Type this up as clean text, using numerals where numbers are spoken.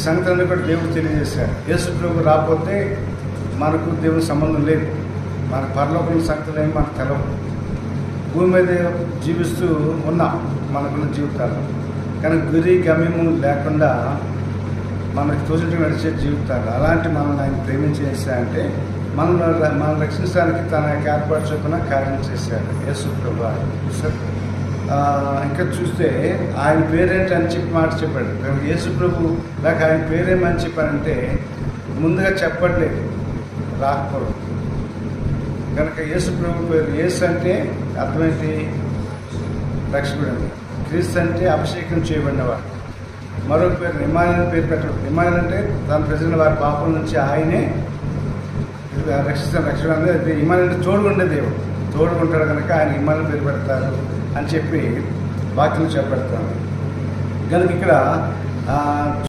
సంగతులన్నీ కూడా దేవుడు తెలియజేశాడు. యేసు ప్రభు రాకపోతే మనకు దేవుని సంబంధం లేదు. మన పరలోకం సంగతులు ఏమి మనకు తెలవు. భూమి మీద జీవిస్తూ ఉన్నాం మనకున్న జీవితాలు, కానీ గురి గమ్యము లేకుండా మనకు తోచినట్టు నడిచే జీవితాలు. అలాంటి మనల్ని ఆయన ప్రేమించేసాడంటే మనం రక్షించడానికి తన యొక్క ఏర్పాటు చొప్పున కార్యం చేశాడు యేసు ప్రభు. ఇంకా చూస్తే ఆయన పేరేంటి అని చెప్పి మాట చెప్పాడు. కనుక యేసు ప్రభు లేక ఆయన పేరేమని చెప్పారంటే ముందుగా చెప్పట్లేదు, రాకపోవడం. కనుక యేసు ప్రభు పేరు యేసు అంటే అర్థమైంది రక్షకుడు అని, క్రీస్తు అంటే అభిషేకం చేయబడినవాడు. మరొక పేరు ఇమ్మానుయేలు పేరు పెట్టడం. ఇమ్మానుయేలు అంటే తన ప్రజల వారి పాపం నుంచి ఆయనే రక్షిస్తాను రక్షకుడు అనేది. ఇమ్మానుయేలు అంటే తోడుగుండే దేవుడు, తోడుగుంటాడు కనుక ఆయన ఇమ్మానుయేలు పేరు పెడతారు అని చెప్పి వాక్యం చెప్పబడతాను. కనుక ఇక్కడ